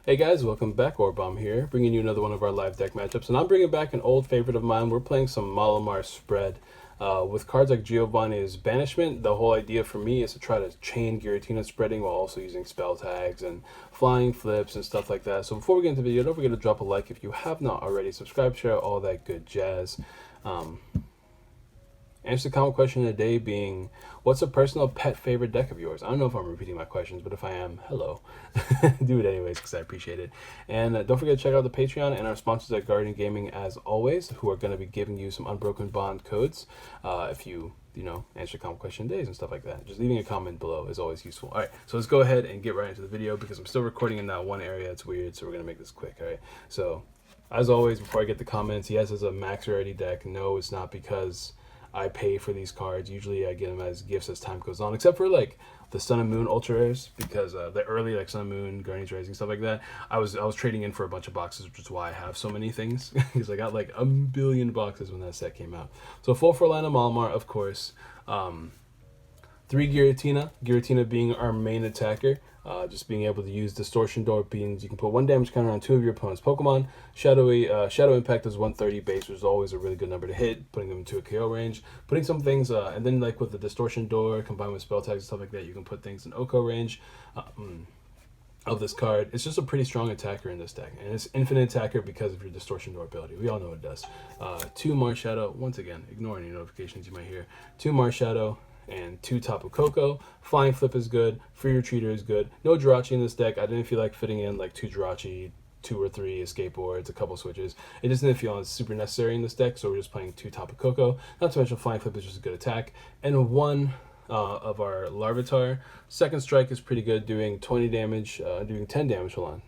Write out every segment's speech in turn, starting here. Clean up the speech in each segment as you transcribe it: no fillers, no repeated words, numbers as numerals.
Hey guys, welcome back. Orbomb here, bringing you another one of our live deck matchups. And I'm bringing back an old favorite of mine. We're playing some Malamar spread. With cards like Giovanni's Banishment, the whole idea for me is to try to chain Giratina spreading while also using spell tags and flying flips and stuff like that. So before we get into the video, don't forget to drop a like if you have not already. Subscribe, share, all that good jazz. Answer the comment question of the day being, what's a personal pet favorite deck of yours? I don't know if I'm repeating my questions, but if I am, hello. Do it anyways because I appreciate it. And don't forget to check out the Patreon and our sponsors at Guardian Gaming as always, who are going to be giving you some Unbroken Bond codes if you answer comment question days and stuff like that. Just leaving a comment below is always useful. All right, so let's go ahead and get right into the video because I'm still recording in that one area. It's weird, so we're going to make this quick. All right, so as always, before I get the comments, yes, it's a max rarity deck. No, it's not because I pay for these cards. Usually I get them as gifts as time goes on, except for like the Sun and Moon Ultra Rares, because the early like Sun and Moon, Guardians Rising, stuff like that, I was trading in for a bunch of boxes, which is why I have so many things, because I got like a billion boxes when that set came out. So full for Lana Malamar, of course. 3 Giratina being our main attacker. Just being able to use Distortion Door means you can put 1 damage counter on 2 of your opponent's Pokemon. Shadow Impact is 130 base, which is always a really good number to hit, putting them into a KO range. Putting some things, and then like with the Distortion Door combined with spell tags and stuff like that, you can put things in OHKO range of this card. It's just a pretty strong attacker in this deck, and it's infinite attacker because of your Distortion Door ability. We all know it does. 2 Marshadow, once again, ignore any notifications you might hear. 2 Marshadow and 2 Tapu Koko. Flying Flip is good. Free Retreater is good. No Jirachi in this deck. I didn't feel like fitting in like 2 Jirachi, 2 or 3 escape boards, a couple switches. It just didn't feel super necessary in this deck, so we're just playing 2 Tapu Koko. Not to mention Flying Flip is just a good attack. And 1 of our Larvitar. Second Strike is pretty good, doing 20 damage, doing 10 damage. Hold on.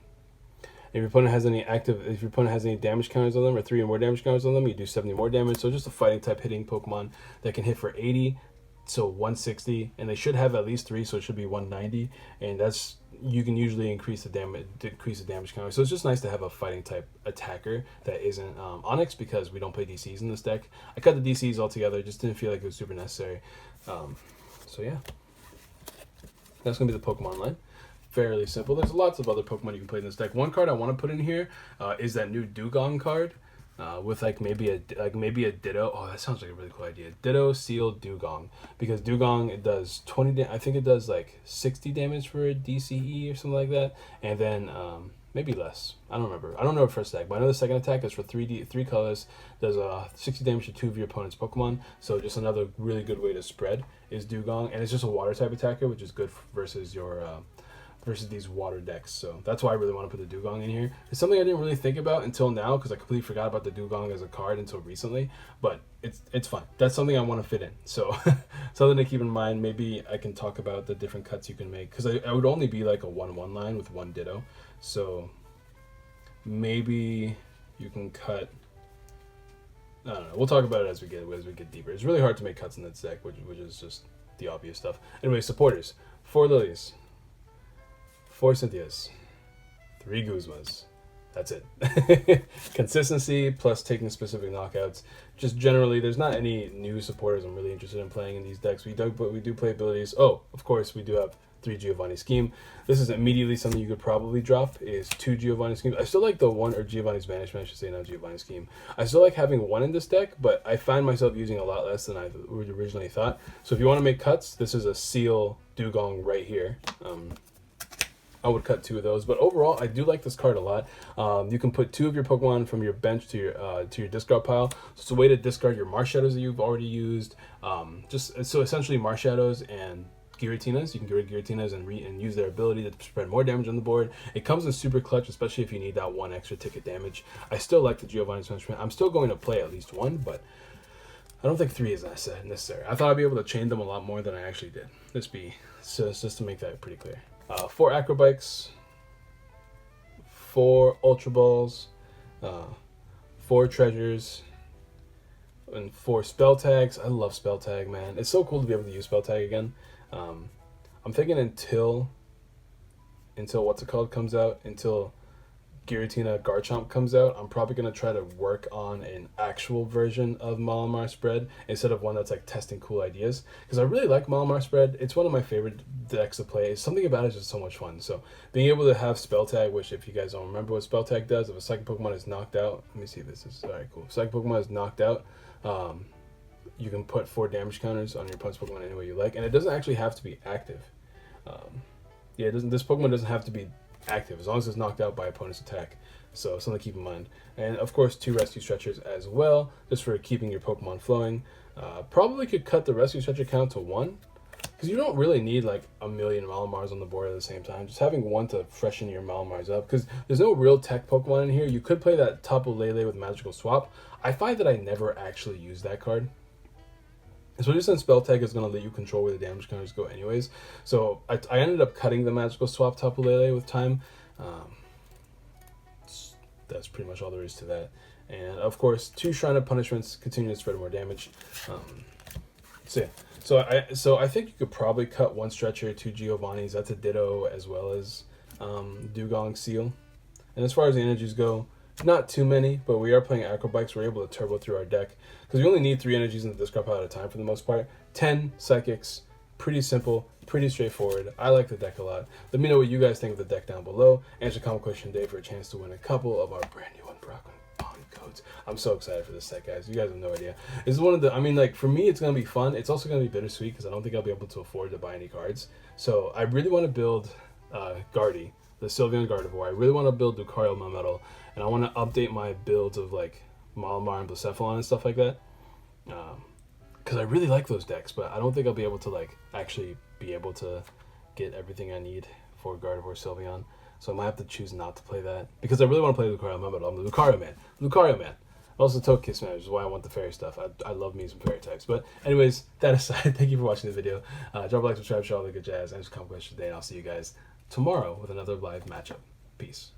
If your opponent has any damage counters on them, or 3 or more damage counters on them, you do 70 more damage. So just a fighting type hitting Pokemon that can hit for 80. So 160, and they should have at least 3, so it should be 190, and that's, you can usually decrease the damage counter. So it's just nice to have a fighting type attacker that isn't Onyx, because we don't play DCs in this deck. I cut the DCs altogether, just didn't feel like it was super necessary. So yeah, that's gonna be the Pokemon line. Fairly simple. There's lots of other Pokemon you can play in this deck. One card I want to put in here is that new Dugong card. With maybe a Ditto. Oh, that sounds like a really cool idea. Ditto Seal Dugong, because Dugong, it does 20. I think it does like 60 damage for a DCE or something like that, and then maybe less. I don't remember. I don't know the first attack, but I know the second attack is for 3 colors. Does 60 damage to 2 of your opponent's Pokemon. So just another really good way to spread is Dugong, and it's just a water type attacker, which is good versus your. Versus these water decks, so that's why I really want to put the Dugong in here. It's something I didn't really think about until now, because I completely forgot about the Dugong as a card until recently, but it's fun. That's something I want to fit in, so something to keep in mind. Maybe I can talk about the different cuts you can make, because I would only be like a 1/1 line with 1 Ditto, so maybe you can cut, I don't know, we'll talk about it as we get deeper. It's really hard to make cuts in this deck, which is just the obvious stuff. Anyway, supporters: 4 Lilies, 4 Cynthias, 3 Guzmas. That's it. Consistency plus taking specific knockouts. Just generally, there's not any new supporters I'm really interested in playing in these decks. We do play abilities. Oh, of course, we do have 3 Giovanni Scheme. This is immediately something you could probably drop, is 2 Giovanni Schemes. I still like the 1, or Giovanni's Banishment, I should say, not Giovanni Scheme. I still like having 1 in this deck, but I find myself using a lot less than I originally thought. So if you want to make cuts, this is a Seal Dugong right here. I would cut 2 of those, but overall, I do like this card a lot. You can put 2 of your Pokemon from your bench to your discard pile. So it's a way to discard your Marshadows that you've already used. So essentially, Marshadows and Giratinas. You can get rid of Giratinas and use their ability to spread more damage on the board. It comes in super clutch, especially if you need that 1 extra ticket damage. I still like the Giovanni's Banishment. I'm still going to play at least 1, but I don't think 3 is necessary. I thought I'd be able to chain them a lot more than I actually did. Just to make that pretty clear. 4 Acrobikes, 4 Ultra Balls, 4 Treasures, and 4 Spell Tags. I love Spell Tag, man. It's so cool to be able to use Spell Tag again. I'm thinking until what's it called comes out, until Giratina Garchomp comes out, I'm probably going to try to work on an actual version of Malamar Spread instead of one that's like testing cool ideas. Because I really like Malamar Spread. It's one of my favorite decks to play. Something about it is just so much fun. So being able to have Spell Tag, which if you guys don't remember what Spell Tag does, if a Psychic Pokemon is knocked out, let me see if this is, alright, cool. If Psychic Pokemon is knocked out, you can put 4 damage counters on your opponent's Pokemon any way you like. And it doesn't actually have to be active. Yeah, it doesn't. This Pokemon doesn't have to be active as long as it's knocked out by opponent's attack. So something to keep in mind. And of course 2 rescue stretchers as well, just for keeping your Pokemon flowing. Probably could cut the rescue stretcher count to 1, because you don't really need like a million Malamars on the board at the same time. Just having 1 to freshen your Malamars up, because there's no real tech Pokemon in here. You could play that Tapu Lele with Magical Swap. I find that I never actually use that card. Especially since Spell Tag is going to let you control where the damage counters go anyways. So I ended up cutting the Magical Swap Tapu Lele with time. That's pretty much all there is to that. And of course, 2 Shrine of Punishments continue to spread more damage. So yeah. So I think you could probably cut 1 Stretcher, 2 Giovannis. That's a Ditto as well as Dugong Seal. And as far as the energies go, not too many, but we are playing Acrobikes. We're able to turbo through our deck because we only need 3 energies in the discard pile at a time for the most part. 10 Psychics, pretty simple, pretty straightforward. I like the deck a lot. Let me know what you guys think of the deck down below. Answer comment question today for a chance to win a couple of our brand new Unbroken codes. I'm so excited for this set, guys. You guys have no idea. This is one of the, I mean, like, for me, it's going to be fun. It's also going to be bittersweet because I don't think I'll be able to afford to buy any cards. So I really want to build Guardy, the Sylveon Gardevoir. I really want to build Lucario Melmetal, and I want to update my builds of like Malamar and Blacephalon and stuff like that. Because I really like those decks, but I don't think I'll be able to like actually be able to get everything I need for Gardevoir Sylveon. So I might have to choose not to play that because I really want to play Lucario Melmetal. I'm the Lucario man. Lucario man. Also Togekiss man, which is why I want the fairy stuff. I love me some fairy types. But anyways, that aside, thank you for watching the video. Drop a like, subscribe, share all the good jazz, and just comment question today, and I'll see you guys tomorrow with another live matchup. Peace.